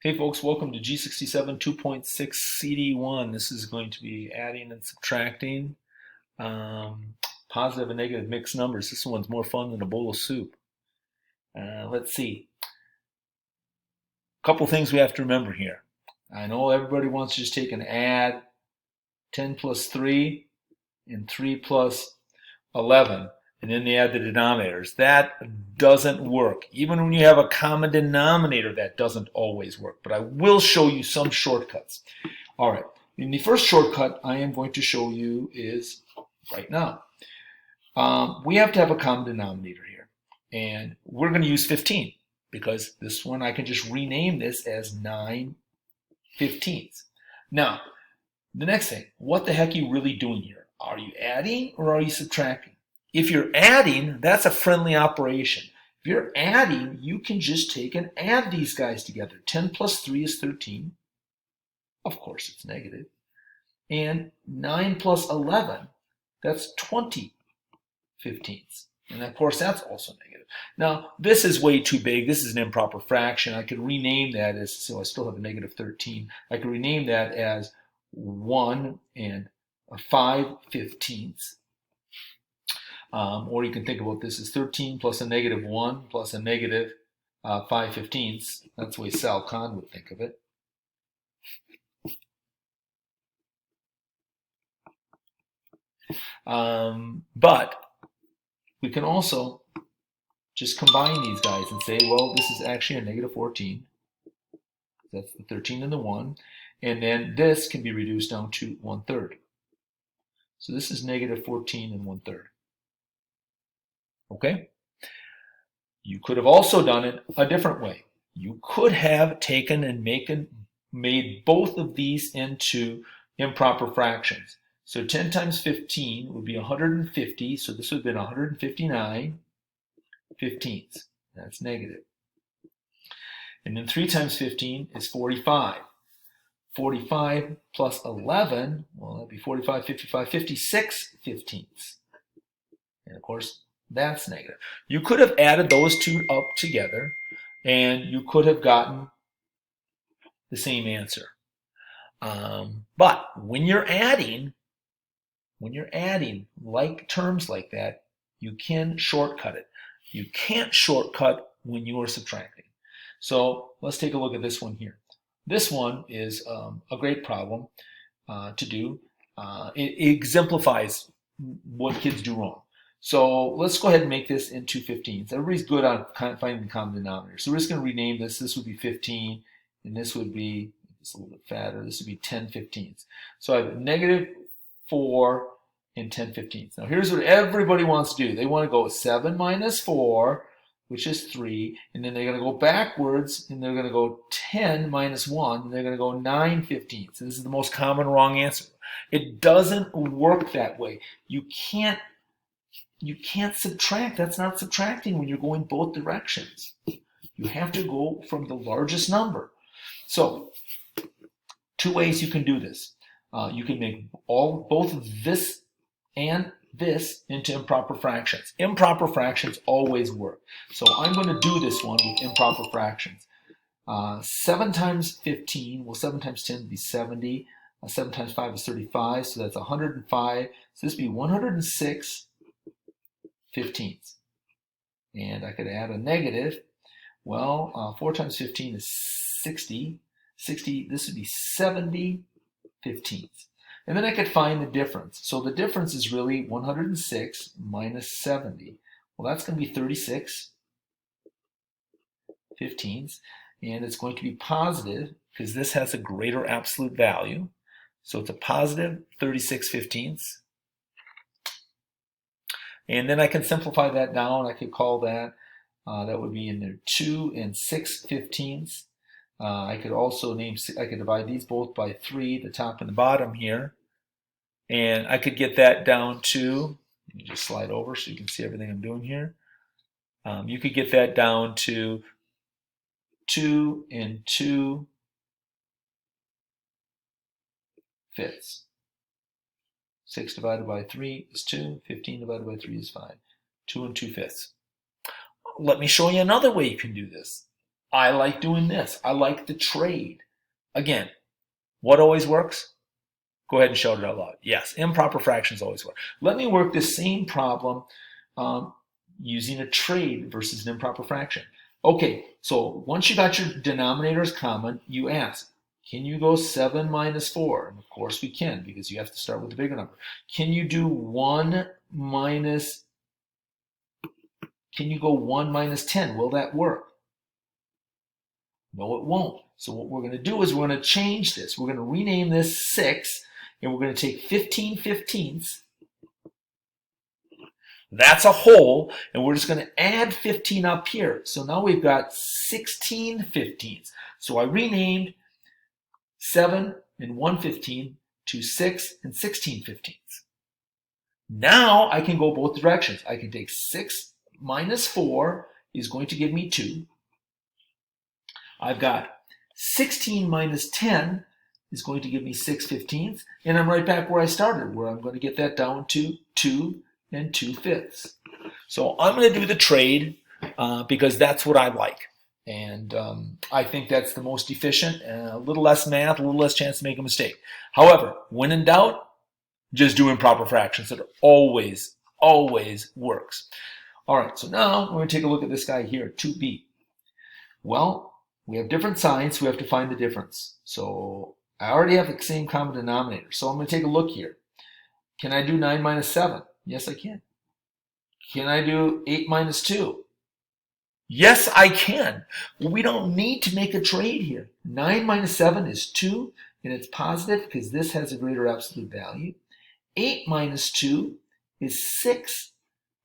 Hey folks, welcome to G67 2.6 CD1. This is going to be adding and subtracting positive and negative mixed numbers. This one's more fun than a bowl of soup. Let's see. A couple things we have to remember here. I know everybody wants to just take and add 10 plus 3 and 3 plus 11, and then they add the denominators. That doesn't work. Even when you have a common denominator, that doesn't always work. But I will show you some shortcuts. All right. And the first shortcut I am going to show you is right now. We have to have a common denominator here. And we're going to use 15 because this one I can just rename this as 9/15. Now, the next thing, what the heck are you really doing here? Are you adding or are you subtracting? If you're adding, that's a friendly operation. If you're adding, you can just take and add these guys together. 10 plus 3 is 13. Of course, it's negative. And 9 plus 11, that's 20/15. And of course, that's also negative. Now, this is way too big. This is an improper fraction. I could rename that as, so I still have a negative 13. I could rename that as 1 and 5/15. Or you can think about this as 13 plus a negative 1 plus a negative 5/15. That's the way Sal Khan would think of it. But we can also just combine these guys and say, well, this is actually a negative 14. That's the 13 and the 1. And then this can be reduced down to 1/3. So this is negative 14 and 1/3. Okay? You could have also done it a different way. You could have taken and made both of these into improper fractions. So 10 times 15 would be 150, so this would have been 159/15. That's negative. And then 3 times 15 is 45. 45 plus 11, well, that'd be 45, 55, 56/15. And of course, that's negative. You could have added those two up together, and you could have gotten the same answer. But when you're adding like terms like that, you can shortcut it. You can't shortcut when you are subtracting. So let's take a look at this one here. This one is a great problem to do. It exemplifies what kids do wrong. So let's go ahead and make this into 15s. Everybody's good on finding the common denominator. So we're just going to rename this. This would be 15, and this would be just a little bit fatter. This would be 10/15. So I have negative 4 and 10/15. Now here's what everybody wants to do. They want to go 7 minus 4, which is 3, and then they're going to go backwards, and they're going to go 10 minus 1, and they're going to go 9/15. So this is the most common wrong answer. It doesn't work that way. You can't subtract. That's not subtracting when you're going both directions. You have to go from the largest number. So, two ways you can do this. You can make both this and this into improper fractions. Improper fractions always work. So I'm going to do this one with improper fractions. 7 times 15, well, 7 times 10 would be 70. 7 times 5 is 35, so that's 105. So this would be 106/15. And I could add a negative. Well, 4 times 15 is 60. 60, this would be 70/15. And then I could find the difference. So the difference is really 106 minus 70. Well, that's going to be 36/15. And it's going to be positive because this has a greater absolute value. So it's a positive 36/15. And then I can simplify that down. I could call that, that would be in there 2 and 6/15. I could also I could divide these both by 3, the top and the bottom here. And I could get that down to, let me just slide over so you can see everything I'm doing here. You could get that down to 2 and 2/5. 6 divided by 3 is 2. 15 divided by 3 is 5. 2 and 2/5. Let me show you another way you can do this. I like doing this. I like the trade. Again, what always works? Go ahead and shout it out loud. Yes, improper fractions always work. Let me work this same problem using a trade versus an improper fraction. Okay, so once you got your denominators common, you ask, can you go 7 minus 4? And of course we can, because you have to start with the bigger number. Can you do 1 minus, can you go 1 minus 10? Will that work? No, it won't. So what we're going to do is we're going to change this. We're going to rename this 6, and we're going to take 15 fifteenths. That's a whole, and we're just going to add 15 up here. So now we've got 16 fifteenths. So I renamed 7 and 1/15 to 6 and 16 fifteenths. Now I can go both directions. I can take 6 minus 4 is going to give me 2. I've got 16 minus 10 is going to give me 6/15, and I'm right back where I started, where I'm going to get that down to 2 and 2/5. So I'm going to do the trade because that's what I like. And I think that's the most efficient, a little less math, a little less chance to make a mistake. However, when in doubt, just do improper fractions. It always, always works. All right, so now we're going to take a look at this guy here, 2b. Well, we have different signs, so we have to find the difference. So I already have the same common denominator. So I'm going to take a look here. Can I do 9 minus 7? Yes, I can. Can I do 8 minus 2? Yes, I can. Well, we don't need to make a trade here. 9 minus 7 is 2, and it's positive because this has a greater absolute value. 8 minus 2 is 6,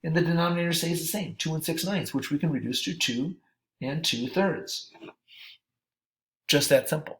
and the denominator stays the same, 2 and 6/9, which we can reduce to 2 and 2/3. Just that simple.